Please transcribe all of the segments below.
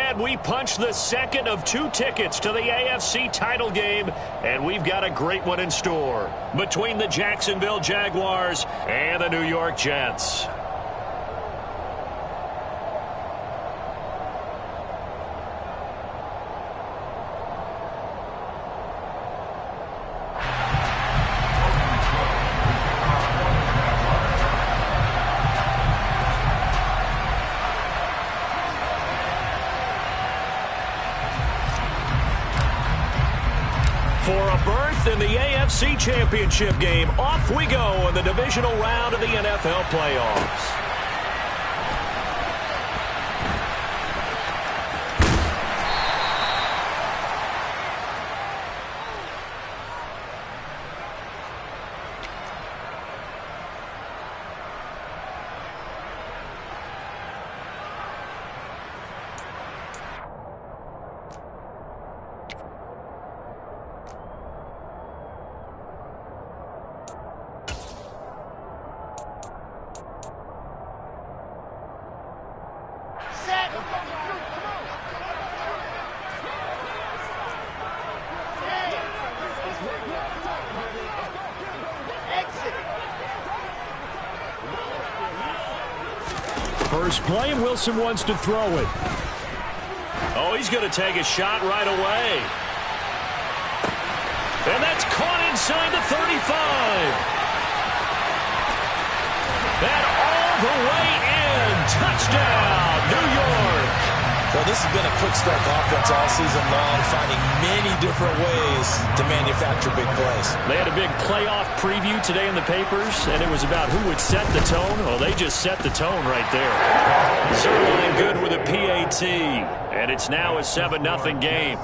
And we punch the second of 2 tickets to the AFC title game, and we've got a great one in store between the Jacksonville Jaguars and the New York Jets. For a berth in the AFC Championship game, off we go in the divisional round of the NFL playoffs. First play, and Wilson wants to throw it. Oh, he's going to take a shot right away. And that's caught inside the 35. And all the way in. Touchdown, New York. Well, this has been a quick start offense all season long, finding many different ways to manufacture big plays. They had a big playoff preview today in the papers, and it was about who would set the tone. Well, they just set the tone right there. Zerline good with a PAT, and it's now a 7-0 game.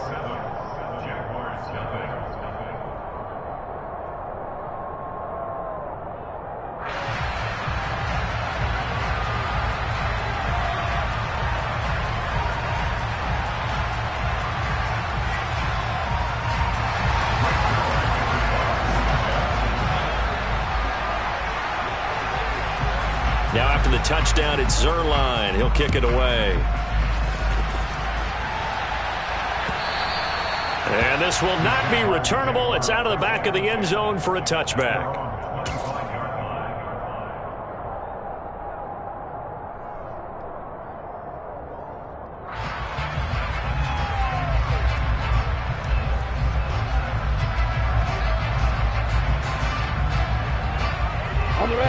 Now after the touchdown, it's Zerline. He'll kick it away. And this will not be returnable. It's out of the back of the end zone for a touchback.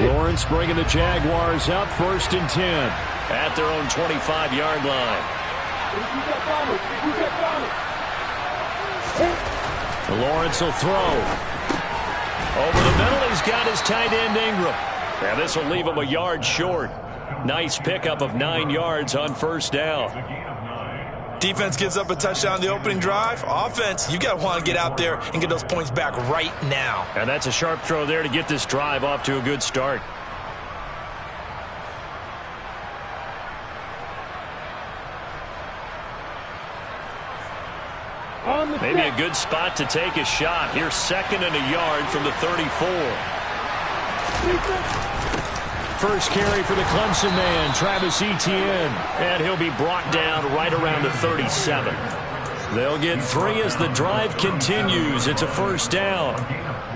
Lawrence bringing the Jaguars up 1st and 10 at their own 25-yard line. Lawrence will throw. Over the middle, he's got his tight end Ingram. And this will leave him a yard short. Nice pickup of 9 yards on 1st down. Defense gives up a touchdown the opening drive. Offense, you got to want to get out there and get those points back right now. And that's a sharp throw there to get this drive off to a good start. Maybe a good spot to take a shot. Here's 2nd and a yard from the 34. First carry for the Clemson man, Travis Etienne. And he'll be brought down right around the 37. They'll get 3 as the drive continues. It's a 1st down.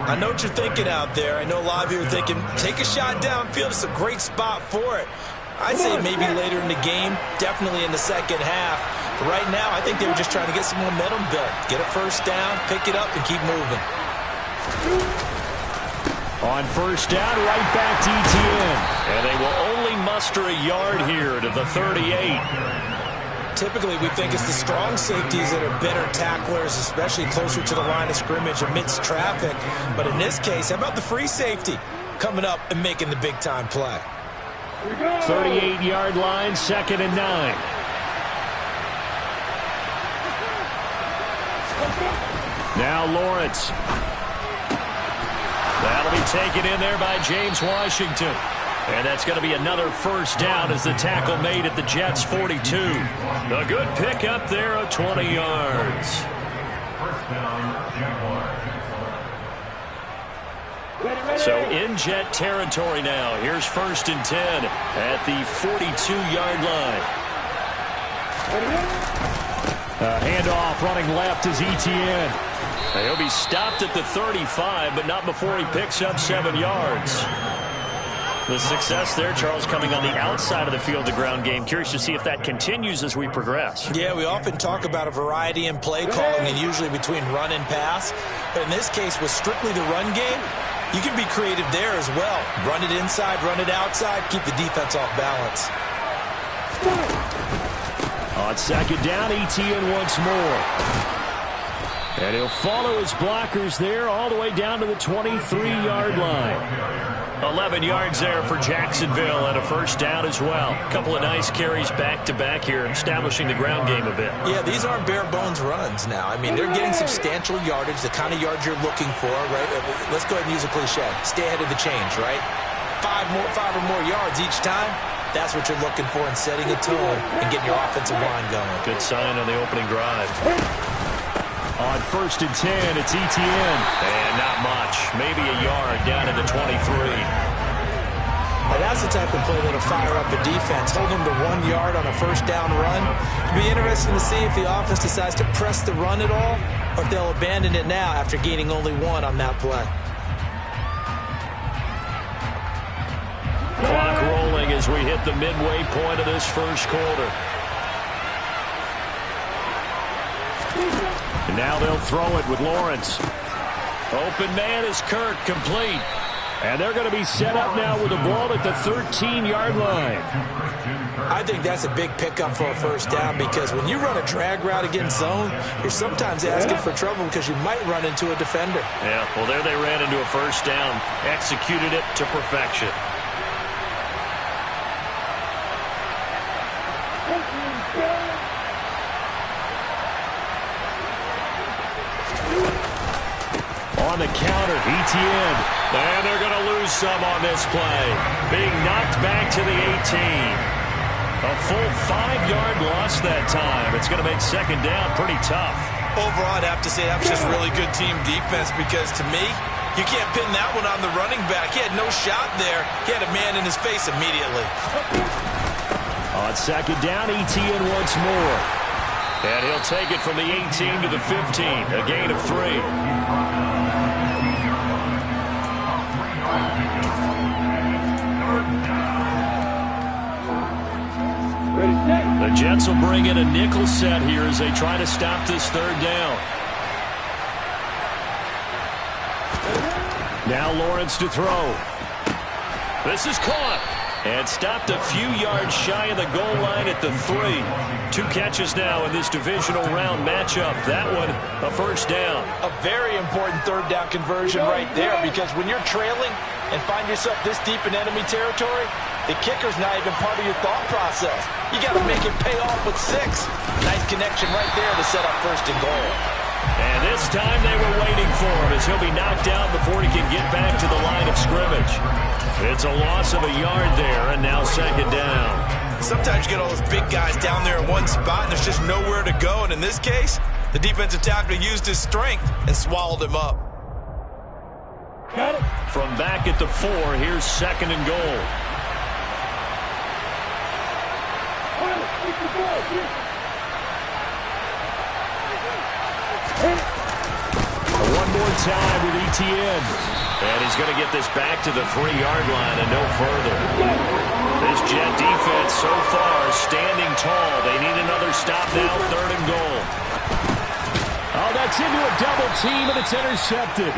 I know what you're thinking out there. I know a lot of you are thinking, take a shot downfield. It's a great spot for it. I'd say maybe later in the game, definitely in the second half. But right now, I think they were just trying to get some momentum built. Get a 1st down, pick it up, and keep moving. On 1st down, right back to Etienne. And they will only muster a yard here to the 38. Typically, we think it's the strong safeties that are better tacklers, especially closer to the line of scrimmage amidst traffic. But in this case, how about the free safety coming up and making the big-time play? 38-yard line, 2nd and 9. Now Lawrence. That'll be taken in there by James Washington. And that's going to be another 1st down as the tackle made at the Jets' 42. A good pickup there of 20 yards. 1st down, Jaguars. So in Jet territory now. Here's 1st and 10 at the 42-yard line. Handoff running left is Etienne. He'll be stopped at the 35, but not before he picks up 7 yards. The success there, Charles, coming on the outside of the field, the ground game. Curious to see if that continues as we progress. Yeah, we often talk about a variety in play calling and usually between run and pass. But in this case, with strictly the run game, you can be creative there as well. Run it inside, run it outside, keep the defense off balance. On second down, Etienne once more. And he'll follow his blockers there all the way down to the 23-yard line. 11 yards there for Jacksonville and a first down as well. A couple of nice carries back-to-back here, establishing the ground game a bit. Yeah, these aren't bare-bones runs now. I mean, they're getting substantial yardage, the kind of yards you're looking for, right? Let's go ahead and use a cliche. Stay ahead of the change, right? Five or more yards each time. That's what you're looking for in setting a tone and getting your offensive line going. Good sign on the opening drive. On first and 10, it's Etienne. And not much. Maybe a yard down to the 23. Now that's the type of play that'll fire up the defense. Hold them to 1 yard on a first down run. It'll be interesting to see if the offense decides to press the run at all or if they'll abandon it now after gaining only 1 on that play. Clock rolling as we hit the midway point of this first quarter. And now they'll throw it with Lawrence. Open man is Kirk, complete. And they're going to be set up now with the ball at the 13-yard line. I think that's a big pickup for a first down because when you run a drag route against zone, you're sometimes asking for trouble because you might run into a defender. Yeah, well, there they ran into a first down, executed it to perfection. On the counter, Etienne. And they're going to lose some on this play. Being knocked back to the 18. A full 5-yard loss that time. It's going to make second down pretty tough. Overall, I'd have to say that was just really good team defense because to me, you can't pin that one on the running back. He had no shot there. He had a man in his face immediately. On second down, Etienne once more. And he'll take it from the 18 to the 15. A gain of 3. The Jets will bring in a nickel set here as they try to stop this third down. Now Lawrence to throw. This is caught and stopped a few yards shy of the goal line at the 3. 2 catches now in this divisional round matchup. That one a first down. A very important third down conversion right there because when you're trailing and find yourself this deep in enemy territory, the kicker's not even part of your thought process. You got to make it pay off with 6. Nice connection right there to set up first and goal. And this time they were waiting for him as he'll be knocked out before he can get back to the line of scrimmage. It's a loss of a yard there, and now second down. Sometimes you get all those big guys down there in one spot, and there's just nowhere to go. And in this case, the defensive tackle used his strength and swallowed him up. Got it. From back at the 4, here's second and goal. One more time with Etienne. And he's going to get this back to the 3-yard line and no further. This Jet defense so far standing tall. They need another stop now, third and goal. Oh, that's into a double team, and it's intercepted.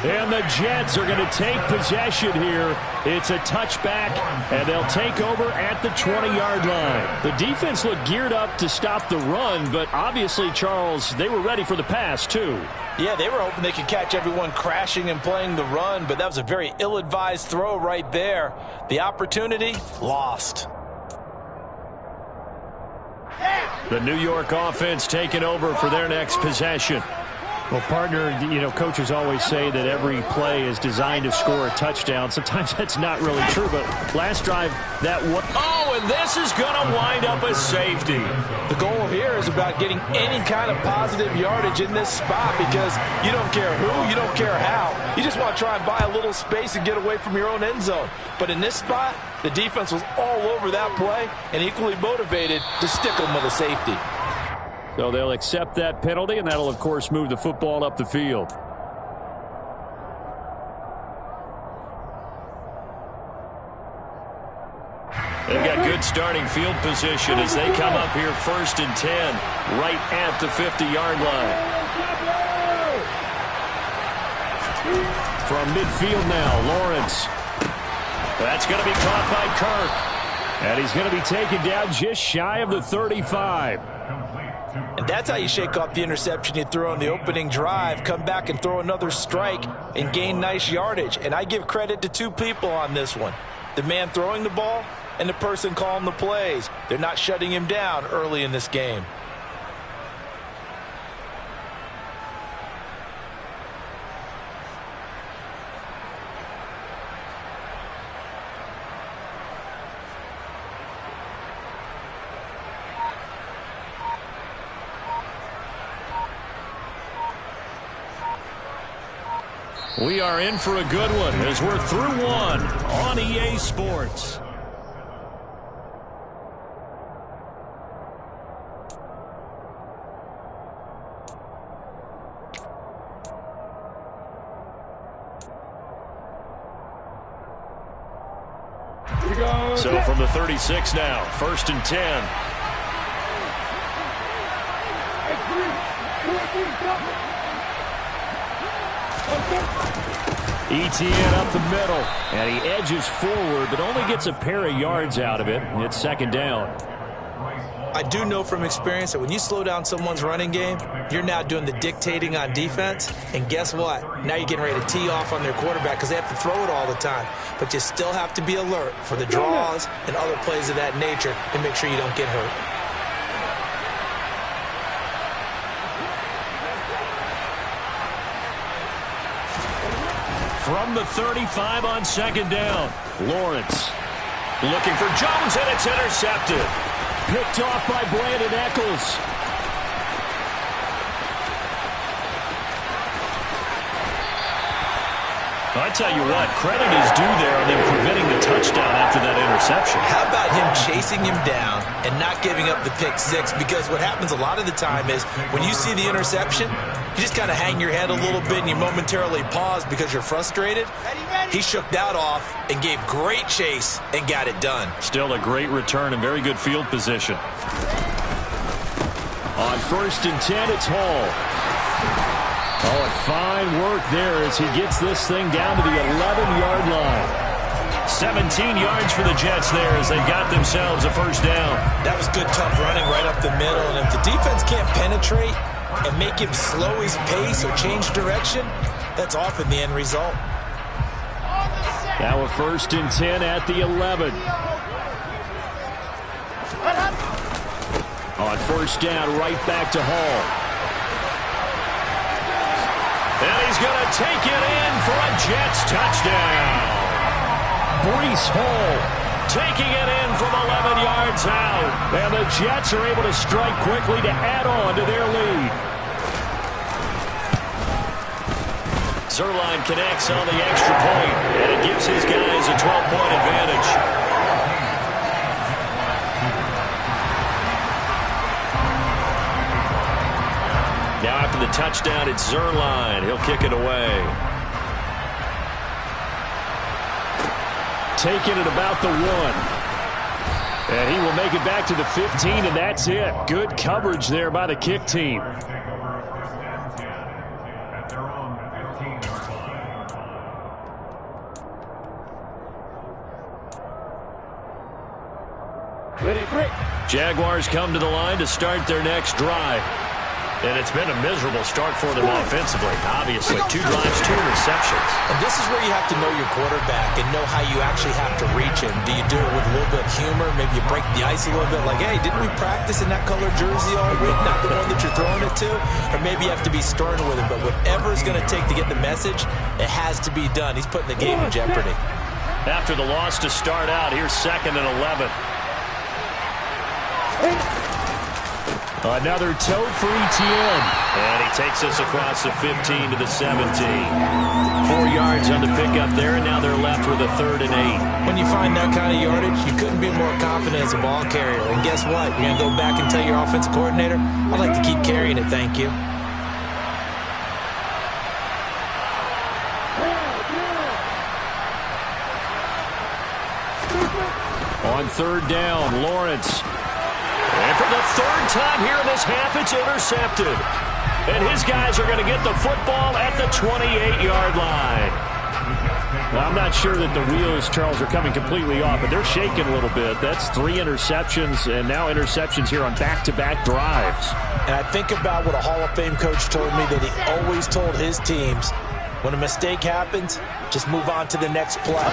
And the Jets are going to take possession here. It's a touchback, and they'll take over at the 20-yard line. The defense looked geared up to stop the run, but obviously, Charles, they were ready for the pass, too. Yeah, they were hoping they could catch everyone crashing and playing the run, but that was a very ill-advised throw right there. The opportunity, lost. The New York offense taking over for their next possession. Well, partner, coaches always say that every play is designed to score a touchdown. Sometimes that's not really true, but last drive, that one. Oh, and this is going to wind up a safety. The goal here is about getting any kind of positive yardage in this spot because you don't care who, you don't care how. You just want to try and buy a little space and get away from your own end zone. But in this spot, the defense was all over that play and equally motivated to stick them with a safety. So they'll accept that penalty, and that'll, of course, move the football up the field. They've got good starting field position as they come up here 1st and 10, right at the 50-yard line. From midfield now, Lawrence. That's going to be caught by Kirk. And he's going to be taken down just shy of the 35. And that's how you shake off the interception you threw on the opening drive. Come back and throw another strike and gain nice yardage. And I give credit to two people on this one. The man throwing the ball and the person calling the plays. They're not shutting him down early in this game. We are in for a good one as we're through one on EA Sports. So from the 36 now, 1st and 10. ETN up the middle, and he edges forward, but only gets a pair of yards out of it. It's 2nd down. I do know from experience that when you slow down someone's running game, you're now doing the dictating on defense. And guess what? Now you're getting ready to tee off on their quarterback because they have to throw it all the time. But you still have to be alert for the draws and other plays of that nature and make sure you don't get hurt. From the 35 on 2nd down, Lawrence looking for Jones, and it's intercepted. Picked off by Brandon Eccles. I tell you what, credit is due there on them preventing the touchdown after that interception. How about him chasing him down and not giving up the pick six? Because what happens a lot of the time is when you see the interception, you just kind of hang your head a little bit and you momentarily pause because you're frustrated. He shook that off and gave great chase and got it done. Still a great return and very good field position. On 1st and 10, it's Hall. Oh, and fine work there as he gets this thing down to the 11-yard line. 17 yards for the Jets there as they got themselves a 1st down. That was good, tough running right up the middle. And if the defense can't penetrate and make him slow his pace or change direction, that's often the end result. Now a 1st and 10 at the 11. On 1st down, right back to Hall. And he's going to take it in for a Jets touchdown. Breece Hall taking it in from 11 yards out. And the Jets are able to strike quickly to add on to their lead. Zuerlein connects on the extra point, and it gives his guys a 12-point advantage. Now after the touchdown, it's Zuerlein. He'll kick it away. Taking it about the 1. And he will make it back to the 15, and that's it. Good coverage there by the kick team. Jaguars come to the line to start their next drive. And it's been a miserable start for them offensively. Obviously, 2 drives, 2 receptions. And this is where you have to know your quarterback and know how you actually have to reach him. Do you do it with a little bit of humor? Maybe you break the ice a little bit like, hey, didn't we practice in that color jersey all week? Not the one that you're throwing it to? Or maybe you have to be stern with him. But whatever it's going to take to get the message, it has to be done. He's putting the game in jeopardy. After the loss to start out, here's 2nd and 11. Another tote for Etienne. And he takes us across the 15 to the 17. 4 yards on the pickup there, and now they're left with a 3rd and 8. When you find that kind of yardage, you couldn't be more confident as a ball carrier. And guess what? You're going to go back and tell your offensive coordinator, I'd like to keep carrying it, thank you. On 3rd down, Lawrence. And for the 3rd time here in this half, it's intercepted. And his guys are going to get the football at the 28-yard line. Well, I'm not sure that the wheels, Charles, are coming completely off, but they're shaking a little bit. That's 3 interceptions, and now interceptions here on back-to-back drives. And I think about what a Hall of Fame coach told me that he always told his teams, when a mistake happens, just move on to the next play.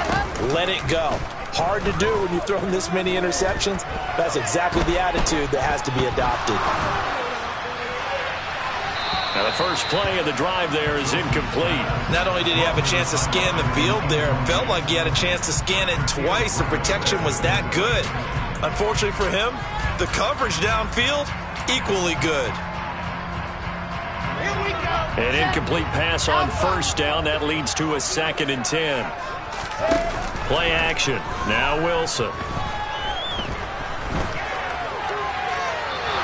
Let it go. Hard to do when you've thrown this many interceptions. That's exactly the attitude that has to be adopted. Now the first play of the drive there is incomplete. Not only did he have a chance to scan the field there, it felt like he had a chance to scan it twice. The protection was that good. Unfortunately for him, the coverage downfield, equally good. An incomplete pass on 1st down. That leads to a 2nd and 10. Play action. Now Wilson.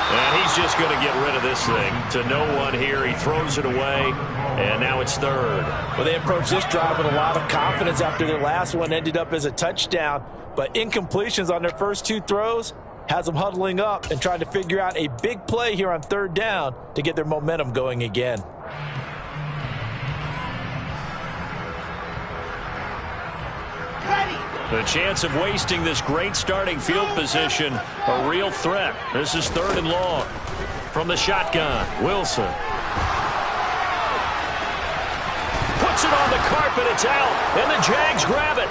And he's just going to get rid of this thing. To no one here. He throws it away. And now it's 3rd. Well, they approached this drive with a lot of confidence after their last one ended up as a touchdown. But incompletions on their first 2 throws has them huddling up and trying to figure out a big play here on 3rd down to get their momentum going again. The chance of wasting this great starting field position, a real threat. This is 3rd and long. From the shotgun, Wilson. Puts it on the carpet, it's out, and the Jags grab it.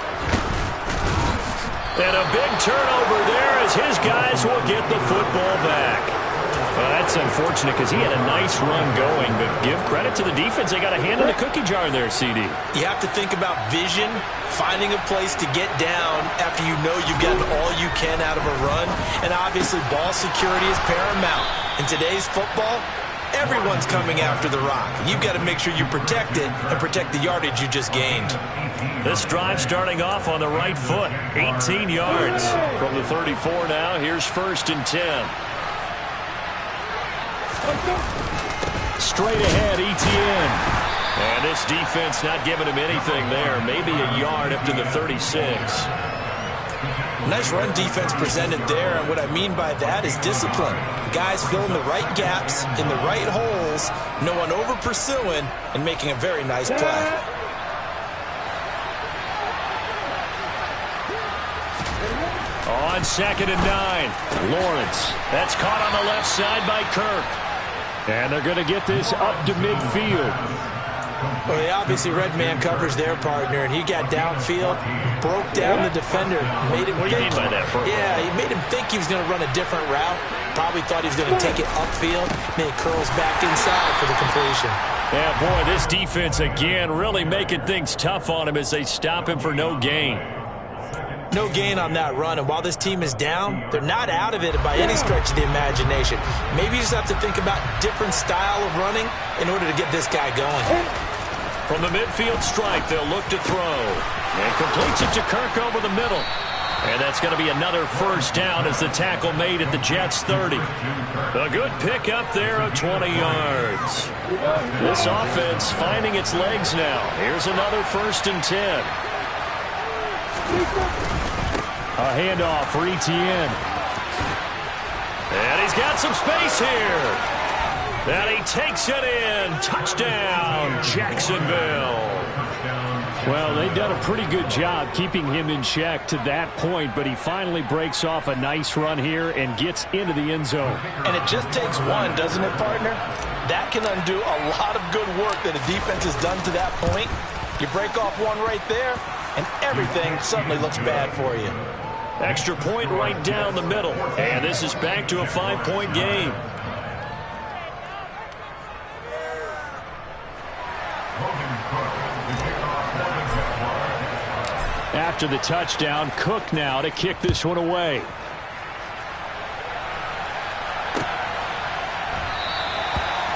And a big turnover there as his guys will get the football back. Well, that's unfortunate because he had a nice run going, but give credit to the defense. They got a hand in the cookie jar there, CD. You have to think about vision, finding a place to get down after you know you've gotten all you can out of a run, and obviously ball security is paramount. In today's football, everyone's coming after the rock. You've got to make sure you protect it and protect the yardage you just gained. This drive starting off on the right foot, 18 yards. From the 34 now, here's 1st and 10. Straight ahead, Etienne. And this defense not giving him anything there. Maybe a yard up to the 36. Nice run defense presented there, and what I mean by that is discipline. Guys filling the right gaps in the right holes, no one over pursuing, and making a very nice play. On 2nd and 9, Lawrence. That's caught on the left side by Kirk. And they're going to get this up to midfield. Well, they obviously read man coverage their partner, and he got downfield, broke down the defender, made him what think. do you mean by that, Bert? Yeah, he made him think he was going to run a different route. Probably thought he was going to take it upfield, then it curls back inside for the completion. Yeah, boy, this defense again really making things tough on him as they stop him for no gain. No gain on that run, and while this team is down, they're not out of it by any stretch of the imagination. Maybe you just have to think about different style of running in order to get this guy going. From the midfield stripe, they'll look to throw. And completes it to Kirk over the middle. And that's going to be another 1st down as the tackle made at the Jets' 30. A good pick up there of 20 yards. This offense finding its legs now. Here's another 1st and 10. A handoff for Etienne. And he's got some space here. And he takes it in. Touchdown, Jacksonville. Well, they've done a pretty good job keeping him in check to that point, but he finally breaks off a nice run here and gets into the end zone. And it just takes one, doesn't it, partner? That can undo a lot of good work that a defense has done to that point. You break off one right there, and everything suddenly looks bad for you. Extra point right down the middle. And this is back to a 5-point game. After the touchdown, Cook now to kick this one away.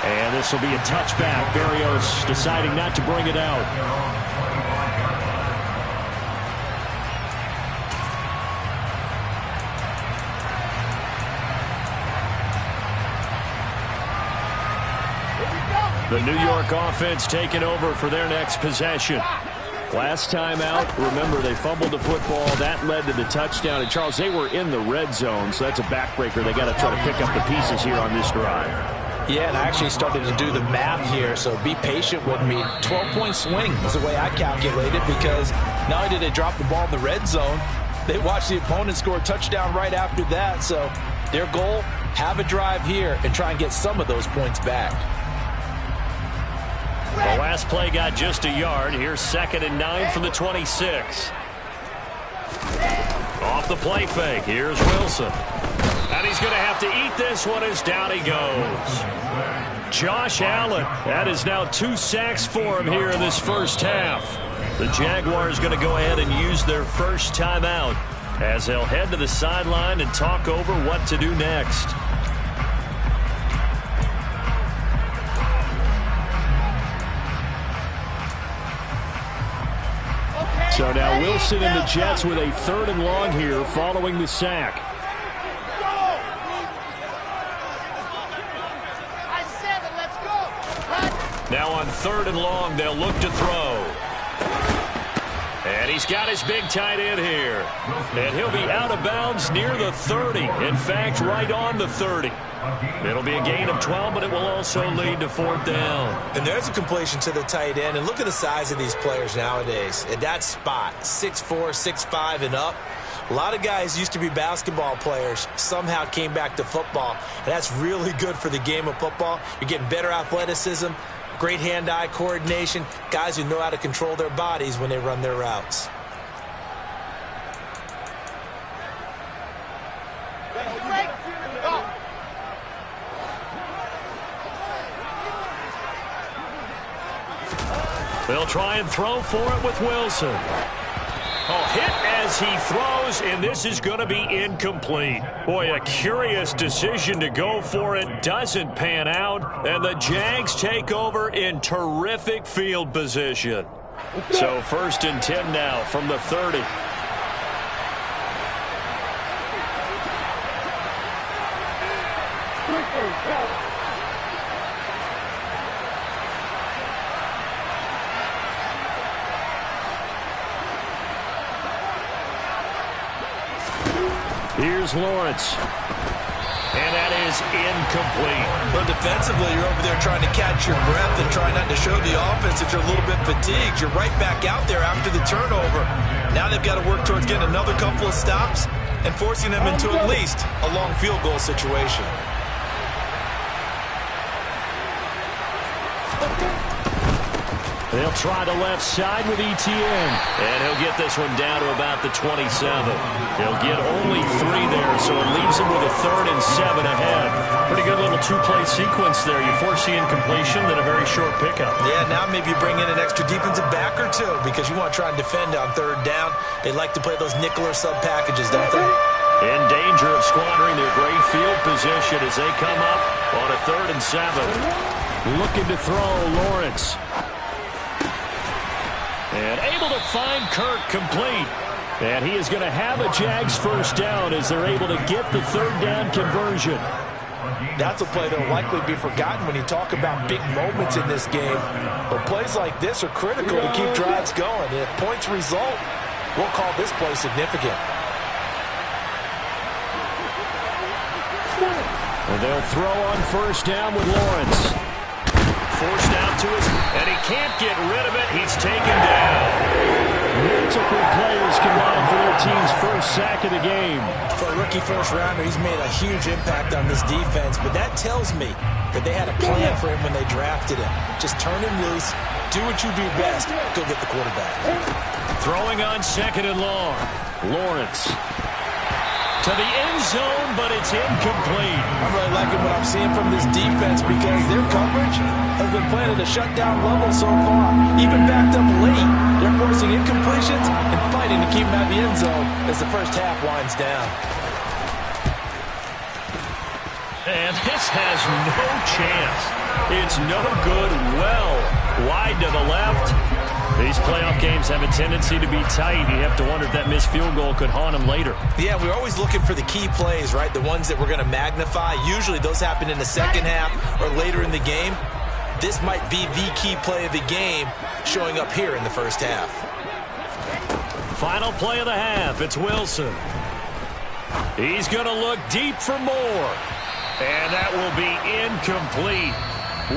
And this will be a touchback. Berrios deciding not to bring it out. The New York offense taking over for their next possession. Last time out, remember, they fumbled the football. That led to the touchdown. And, Charles, they were in the red zone, so that's a backbreaker. They got to try to pick up the pieces here on this drive. Yeah, and I actually started to do the math here, so be patient with me. 12-point swing is the way I calculate it, because not only did they drop the ball in the red zone, they watched the opponent score a touchdown right after that. So their goal, have a drive here and try and get some of those points back. The last play got just a yard. Here's 2nd and 9 from the 26. Off the play fake. Here's Wilson. And he's going to have to eat this one as down he goes. Josh Allen. That is now 2 sacks for him here in this first half. The Jaguars going to go ahead and use their first timeout as they'll head to the sideline and talk over what to do next. So now Wilson and the Jets with a 3rd and long here following the sack. Now on 3rd and long, they'll look to throw. And he's got his big tight end here. And he'll be out of bounds near the 30. In fact, right on the 30. It'll be a gain of 12, but it will also lead to 4th down. And there's a completion to the tight end. And look at the size of these players nowadays. At that spot, 6'4", 6'5", and up. A lot of guys used to be basketball players, somehow came back to football. And that's really good for the game of football. You're getting better athleticism, great hand-eye coordination, guys who know how to control their bodies when they run their routes. They'll try and throw for it with Wilson. Oh, hit as he throws, and this is going to be incomplete. Boy, a curious decision to go for it. Doesn't pan out, and the Jags take over in terrific field position. So 1st and 10 now from the 30. Here's Lawrence. And that is incomplete. But defensively, you're over there trying to catch your breath and try not to show the offense that you're a little bit fatigued. You're right back out there after the turnover. Now they've got to work towards getting another couple of stops and forcing them into at least a long field goal situation. They'll try the left side with Etienne. And he'll get this one down to about the 27. He'll get only 3 there, so it leaves him with a 3rd and 7 ahead. Pretty good little 2-play sequence there. You force the incompletion, then a very short pickup. Yeah, now maybe you bring in an extra defensive back or two because you want to try and defend on 3rd down. They like to play those nickel or sub packages, don't they? In danger of squandering their great field position as they come up on a 3rd and 7. Looking to throw Lawrence. And able to find Kirk complete. And he is going to have a Jags first down as they're able to get the 3rd down conversion. That's a play that will likely be forgotten when you talk about big moments in this game. But plays like this are critical to keep drives going. If points result, we'll call this play significant. And they'll throw on 1st down with Lawrence. Forced out to us, and he can't get rid of it. He's taken down. Multiple players combined for their team's first sack of the game. For a rookie first-rounder, he's made a huge impact on this defense, but that tells me that they had a plan for him when they drafted him. Just turn him loose, do what you do best, go get the quarterback. Throwing on 2nd and long. Lawrence. To the end zone, but it's incomplete. I'm really liking what I'm seeing from this defense because their coverage has been playing at a shutdown level so far. Even backed up late, they're forcing incompletions and fighting to keep them out of the end zone as the first half winds down. And this has no chance. It's no good. Well, wide to the left. These playoff games have a tendency to be tight. You have to wonder if that missed field goal could haunt them later. Yeah, we're always looking for the key plays, right? The ones that we're going to magnify. Usually those happen in the second half or later in the game. This might be the key play of the game showing up here in the first half. Final play of the half. It's Wilson. He's going to look deep for more. And that will be incomplete.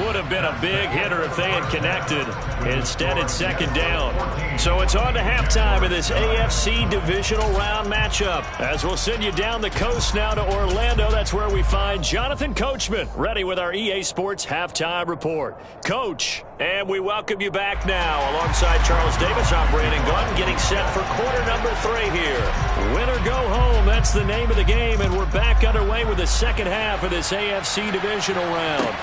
Would have been a big hitter if they had connected. Instead, it's second down. So it's on to halftime of this AFC divisional round matchup. As we'll send you down the coast now to Orlando, that's where we find Jonathan Coachman, ready with our EA Sports Halftime Report. Coach, and we welcome you back now. Alongside Charles Davis, I'm Brandon Gunn, getting set for quarter number 3 here. Win or go home, that's the name of the game, and we're back underway with the second half of this AFC divisional round.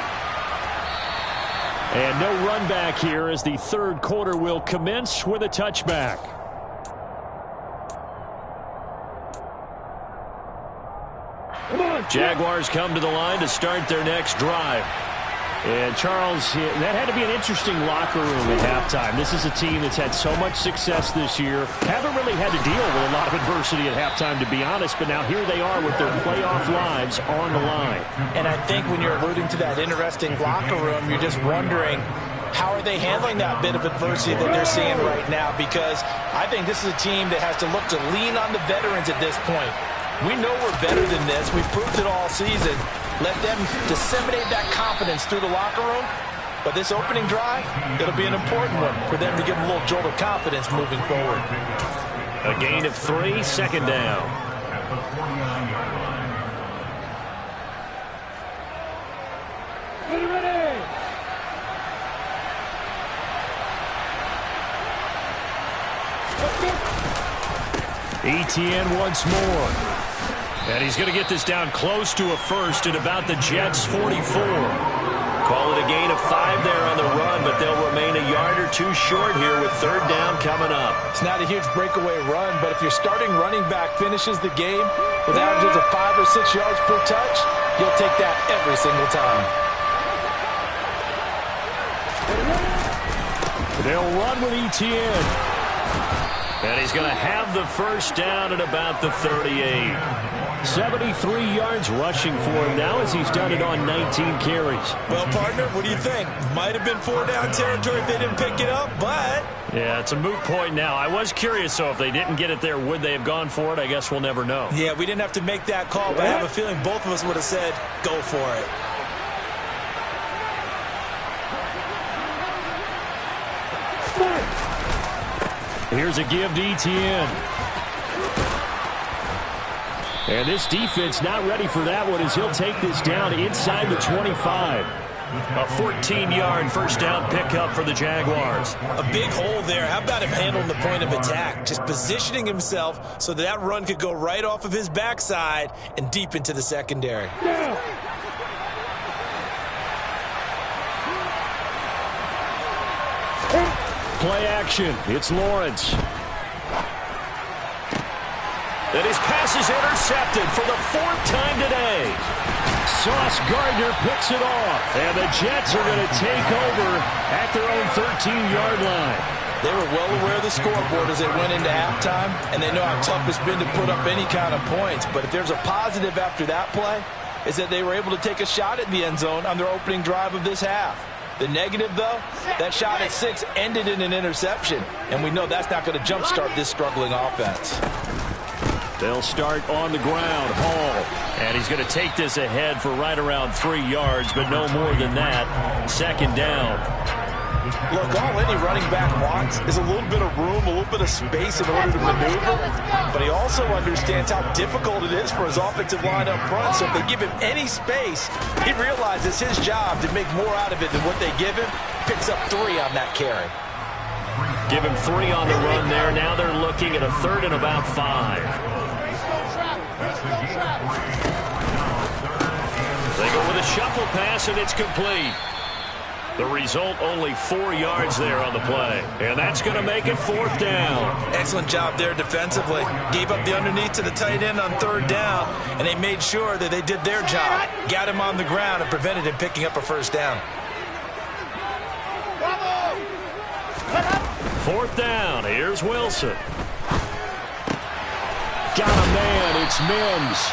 And no run back here as the third quarter will commence with a touchback. Jaguars come to the line to start their next drive. And Charles, that had to be an interesting locker room at halftime. This is a team that's had so much success this year. Haven't really had to deal with a lot of adversity at halftime, to be honest. But now here they are with their playoff lives on the line. And I think when you're alluding to that interesting locker room, you're just wondering, how are they handling that bit of adversity that they're seeing right now? Because I think this is a team that has to look to lean on the veterans at this point. We know we're better than this. We've proved it all season. Let them disseminate that confidence through the locker room. But this opening drive, it'll be an important one for them to give them a little jolt of confidence moving forward. A gain of 3, second down. Etienne once more. And he's going to get this down close to a first at about the Jets' 44. Call it a gain of 5 there on the run, but they'll remain a yard or 2 short here with third down coming up. It's not a huge breakaway run, but if your starting running back finishes the game with averages of 5 or 6 yards per touch, you'll take that every single time. They'll run with Etienne. And he's going to have the first down at about the 38. 73 yards rushing for him now as he's done it on 19 carries. Well, partner, what do you think? Might have been 4-down territory if they didn't pick it up, but... Yeah, it's a moot point now. I was curious, so if they didn't get it there, would they have gone for it? I guess we'll never know. Yeah, we didn't have to make that call, but I have a feeling both of us would have said, go for it. Here's a give to Etienne. And this defense not ready for that one as he'll take this down inside the 25. A 14-yard first down pickup for the Jaguars. A big hole there. How about him handling the point of attack? Just positioning himself so that run could go right off of his backside and deep into the secondary. Play action. It's Lawrence. And his pass is intercepted for the 4th time today. Sauce Gardner picks it off. And the Jets are going to take over at their own 13-yard line. They were well aware of the scoreboard as they went into halftime, and they know how tough it's been to put up any kind of points. But if there's a positive after that play, is that they were able to take a shot at the end zone on their opening drive of this half. The negative, though, that shot at 6 ended in an interception, and we know that's not going to jumpstart this struggling offense. They'll start on the ground. Hall, and he's going to take this ahead for right around 3 yards, but no more than that. Second down. Look, all any running back wants is a little bit of room, a little bit of space in order to maneuver, but he also understands how difficult it is for his offensive line up front, so if they give him any space, he realizes his job to make more out of it than what they give him, picks up 3 on that carry. Give him 3 on the run there. Now they're looking at a 3rd and about 5. They go with a shuffle pass, and it's complete. The result, only 4 yards there on the play. And that's going to make it 4th down. Excellent job there defensively. Gave up the underneath to the tight end on 3rd down, and they made sure that they did their job. Got him on the ground and prevented him picking up a 1st down. 4th down. Here's Wilson. Got a man. It's Mims.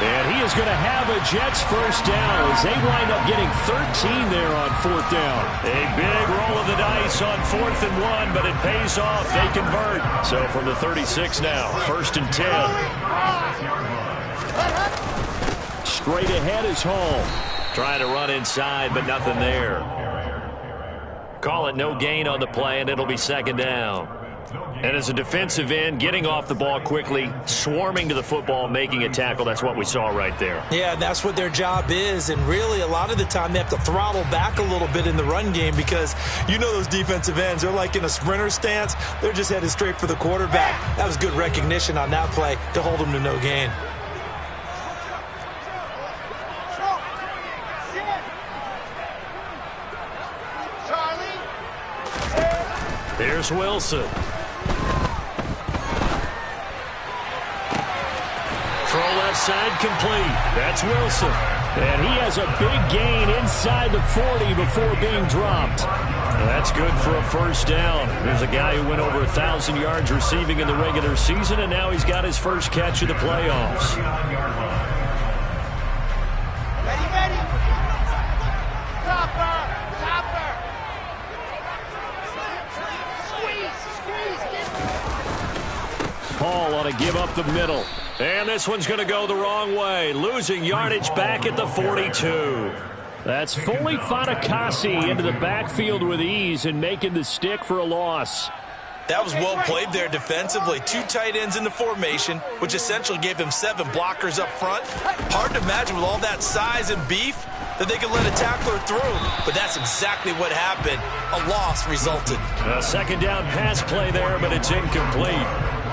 And he is going to have a Jets 1st down as they wind up getting 13 there on 4th down. A big roll of the dice on 4th and 1, but it pays off. They convert. So from the 36 now, 1st and 10. Straight ahead is Hall. Trying to run inside, but nothing there. Call it no gain on the play, and it'll be 2nd down. And as a defensive end, getting off the ball quickly, swarming to the football, making a tackle, that's what we saw right there. Yeah, that's what their job is. And really, a lot of the time, they have to throttle back a little bit in the run game because you know those defensive ends, they're like in a sprinter stance. They're just headed straight for the quarterback. That was good recognition on that play to hold them to no gain. Here's Wilson. Throw left side complete. That's Wilson. And he has a big gain inside the 40 before being dropped. That's good for a 1st down. There's a guy who went over 1,000 yards receiving in the regular season, and now he's got his first catch of the playoffs. Paul ought to give up the middle. And this one's going to go the wrong way. Losing yardage back at the 42. That's Foley Fatukasi into the backfield with ease and making the stick for a loss. That was well played there defensively. 2 tight ends in the formation, which essentially gave them 7 blockers up front. Hard to imagine with all that size and beef that they could let a tackler through. But that's exactly what happened. A loss resulted. A 2nd down pass play there, but it's incomplete.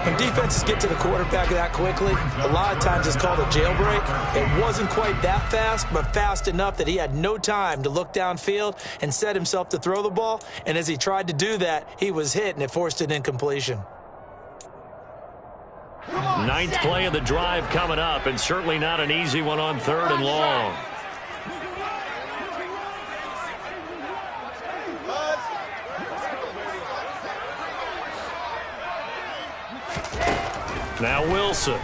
When defenses get to the quarterback that quickly, a lot of times it's called a jailbreak. It wasn't quite that fast, but fast enough that he had no time to look downfield and set himself to throw the ball. And as he tried to do that, he was hit, and it forced an incompletion. 9th play of the drive coming up, and certainly not an easy one on 3rd and long. Now Wilson.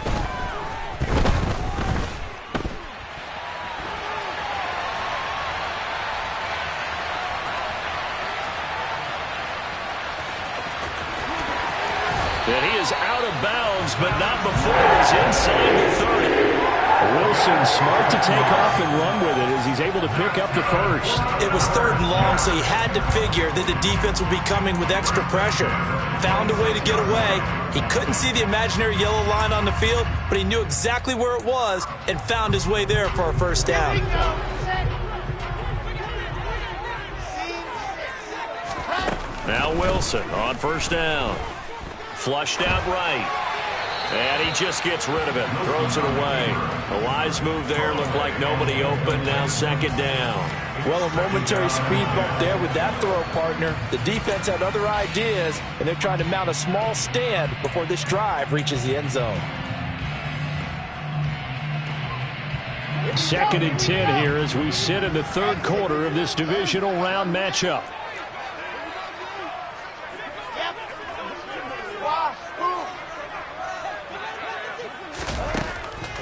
And he is out of bounds, but not before he's inside the 30. Wilson smart to take off and run with it as he's able to pick up the 1st. It was 3rd and long, so he had to figure that the defense would be coming with extra pressure. Found a way to get away. He couldn't see the imaginary yellow line on the field, but he knew exactly where it was and found his way there for a 1st down. Now Wilson on 1st down. Flushed out right. And he just gets rid of it. Throws it away. A wise move there. Looked like nobody open. Now 2nd down. Well, a momentary speed bump there with that throw, partner. The defense had other ideas, and they're trying to mount a small stand before this drive reaches the end zone. 2nd and 10 here as we sit in the 3rd quarter of this divisional round matchup.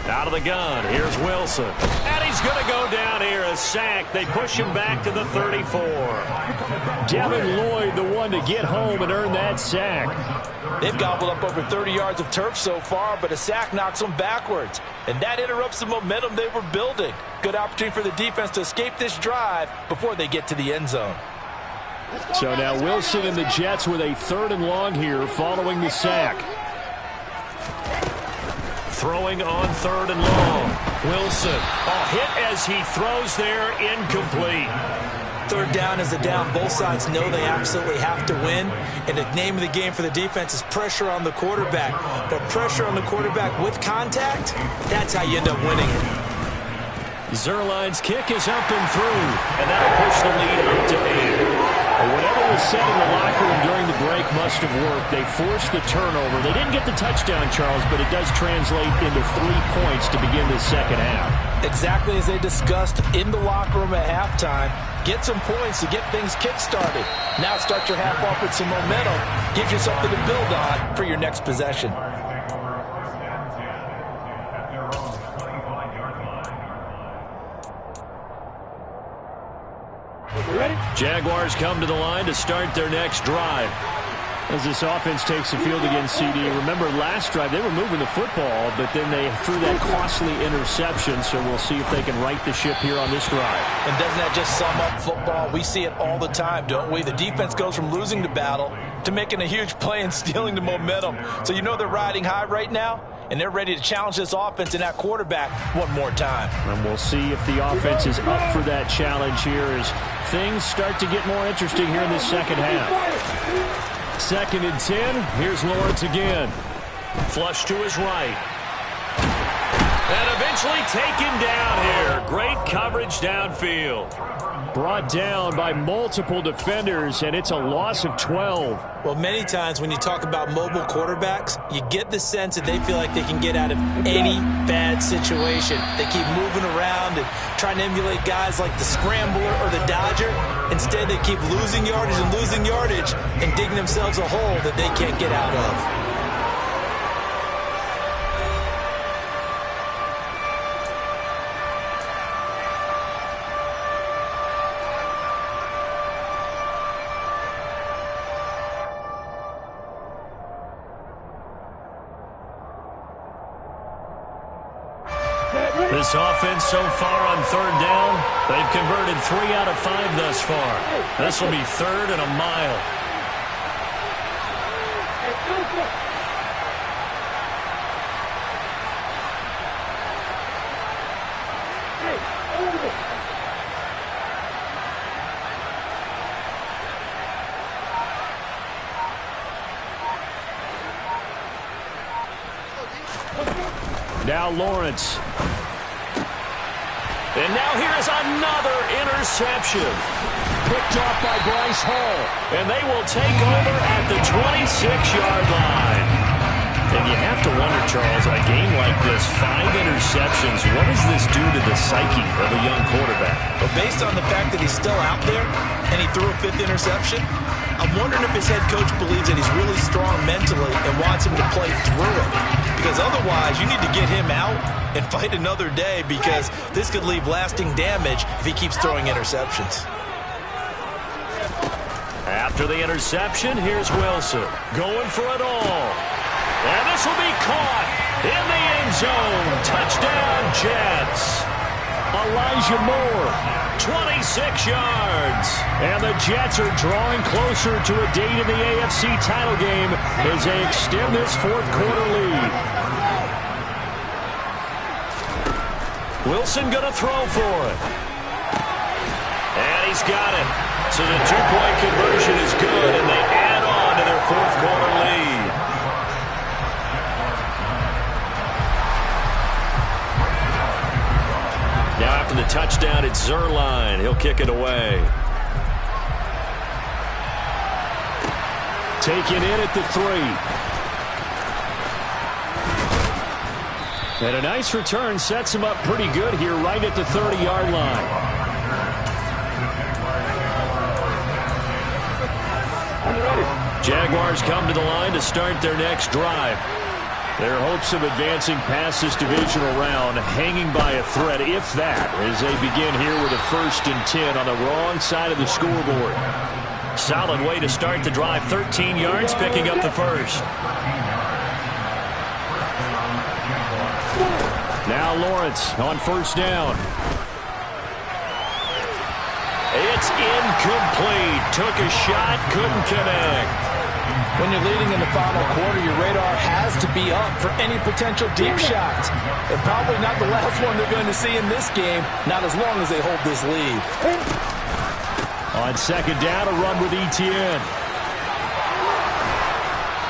Out of the gun, here's Wilson. And he's going to go down here, a sack. They push him back to the 34. Devin Lloyd, the one to get home and earn that sack. They've gobbled up over 30 yards of turf so far, but a sack knocks them backwards. And that interrupts the momentum they were building. Good opportunity for the defense to escape this drive before they get to the end zone. So now Wilson and the Jets with a 3rd and long here following the sack. Throwing on 3rd and long. Wilson, a hit as he throws there, incomplete. 3rd down is a down. Both sides know they absolutely have to win. And the name of the game for the defense is pressure on the quarterback. But pressure on the quarterback with contact, that's how you end up winning it. Zerline's kick is up and through, and that'll push the lead up to 8. Whatever was said in the locker room during the break must have worked. They forced the turnover. They didn't get the touchdown, Charles, but it does translate into 3 points to begin the second half. Exactly as they discussed in the locker room at halftime. Get some points to get things kick-started. Now start your half off with some momentum. Gives you something to build on for your next possession. Jaguars come to the line to start their next drive. As this offense takes the field against CD. Remember last drive they were moving the football, but then they threw that costly interception, so we'll see if they can right the ship here on this drive. And doesn't that just sum up football? We see it all the time, don't we? The defense goes from losing the battle to making a huge play and stealing the momentum. So you know they're riding high right now, and they're ready to challenge this offense and that quarterback one more time. And we'll see if the offense is up for that challenge here as things start to get more interesting here in the second half. 2nd and 10. Here's Lawrence again. Flush to his right. And eventually taken down here. Great coverage downfield. Brought down by multiple defenders, and it's a loss of 12. Well, many times when you talk about mobile quarterbacks, you get the sense that they feel like they can get out of any bad situation. They keep moving around and trying to emulate guys like the Scrambler or the Dodger. Instead, they keep losing yardage and digging themselves a hole that they can't get out of. This offense so far on 3rd down, they've converted 3 out of 5 thus far. This will be 3rd and a mile. Now Lawrence. And now here's another interception. Picked off by Bryce Hall. And they will take over at the 26-yard line. And you have to wonder, Charles, a game like this, 5 interceptions, what does this do to the psyche of a young quarterback? But based on the fact that he's still out there and he threw a 5th interception, I'm wondering if his head coach believes that he's really strong mentally and wants him to play through it. Because otherwise, you need to get him out and fight another day, because this could leave lasting damage if he keeps throwing interceptions. After the interception, here's Wilson going for it all. And this will be caught in the end zone. Touchdown, Jets. Elijah Moore, 26 yards. And the Jets are drawing closer to a date in the AFC title game as they extend this 4th quarter lead. Wilson going to throw for it. And he's got it. So the 2-point conversion is good, and they add on to their 4th quarter lead. Now after the touchdown, it's Zerline. He'll kick it away. Taken in at the 3. And a nice return sets him up pretty good here right at the 30-yard line. Jaguars come to the line to start their next drive. Their hopes of advancing past this divisional round hanging by a thread, if that, as they begin here with a 1st and 10 on the wrong side of the scoreboard. Solid way to start the drive. 13 yards, picking up the 1st. Now Lawrence on 1st down. It's incomplete. Took a shot, couldn't connect. When you're leading in the final quarter, your radar has to be up for any potential deep shots. And probably not the last one they're going to see in this game, not as long as they hold this lead. On 2nd down, a run with Etienne.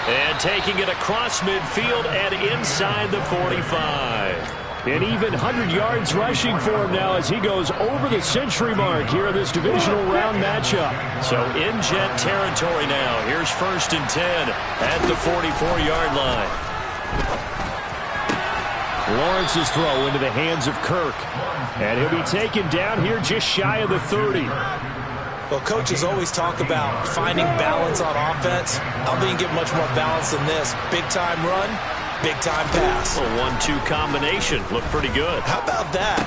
And taking it across midfield and inside the 45. An even 100 yards rushing for him now as he goes over the century mark here in this divisional round matchup. So in Jet territory now. Here's 1st and 10 at the 44-yard line. Lawrence's throw into the hands of Kirk. And he'll be taken down here just shy of the 30. Well, coaches always talk about finding balance on offense. I don't think you get much more balance than this. Big-time run, big-time pass. A 1-2 combination. Looked pretty good. How about that?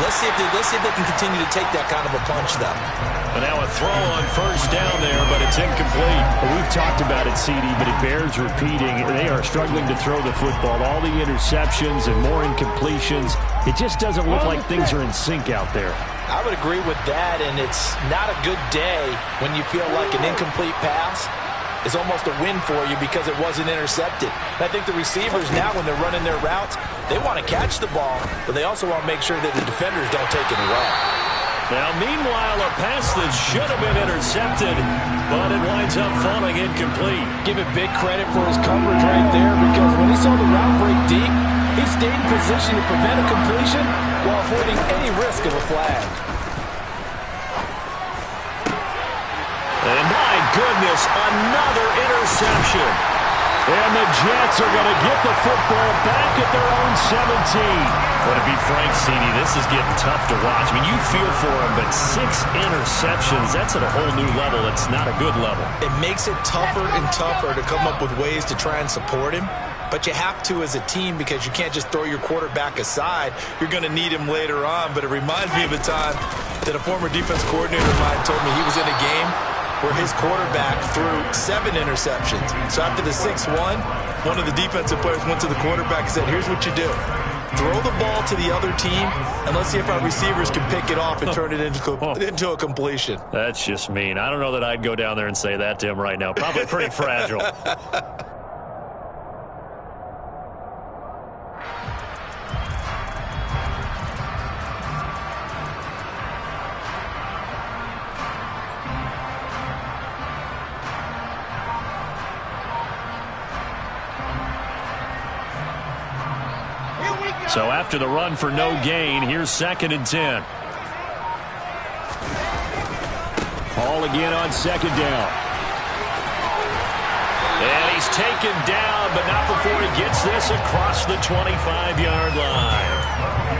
Let's see if they can continue to take that kind of a punch, though. And now a throw on 1st down there, but it's incomplete. Well, we've talked about it, CD, but it bears repeating. They are struggling to throw the football. All the interceptions and more incompletions. It just doesn't look like things are in sync out there. I would agree with that, and it's not a good day when you feel like an incomplete pass is almost a win for you because it wasn't intercepted. And I think the receivers now, when they're running their routes, they want to catch the ball, but they also want to make sure that the defenders don't take it away. Now, meanwhile, a pass that should have been intercepted, but it winds up falling incomplete. Give it big credit for his coverage right there, because when he saw the route break deep, he stayed in position to prevent a completion while avoiding any risk of a flag. And my goodness, another interception. And the Jets are going to get the football back at their own 17. Well, to be frank, CD, this is getting tough to watch. I mean, you feel for him, but 6 interceptions, that's at a whole new level. It's not a good level. It makes it tougher and tougher to come up with ways to try and support him. But you have to as a team, because you can't just throw your quarterback aside. You're going to need him later on. But it reminds me of a time that a former defense coordinator of mine told me he was in a game where his quarterback threw 7 interceptions. So after the 6-1, one of the defensive players went to the quarterback and said, here's what you do. Throw the ball to the other team, and let's see if our receivers can pick it off and turn it into a completion. That's just mean. I don't know that I'd go down there and say that to him right now. Probably pretty fragile. So after the run for no gain, here's 2nd and 10. Hall again on 2nd down. And he's taken down, but not before he gets this across the 25-yard line.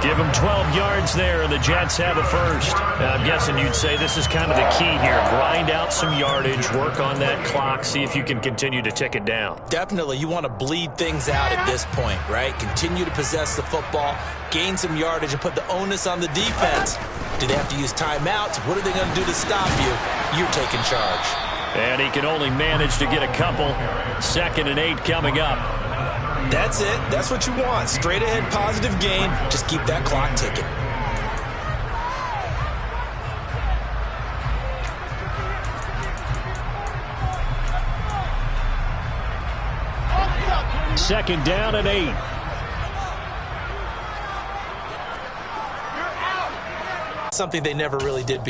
Give him 12 yards there, and the Jets have a first. I'm guessing you'd say this is kind of the key here. Grind out some yardage, work on that clock, see if you can continue to tick it down. Definitely. You want to bleed things out at this point, right? Continue to possess the football, gain some yardage, and put the onus on the defense. Do they have to use timeouts? What are they going to do to stop you? You're taking charge. And he can only manage to get a couple. 2nd and 8 coming up. That's it. That's what you want. Straight ahead positive gain. Just keep that clock ticking. Second down and 8. Something they never really did before.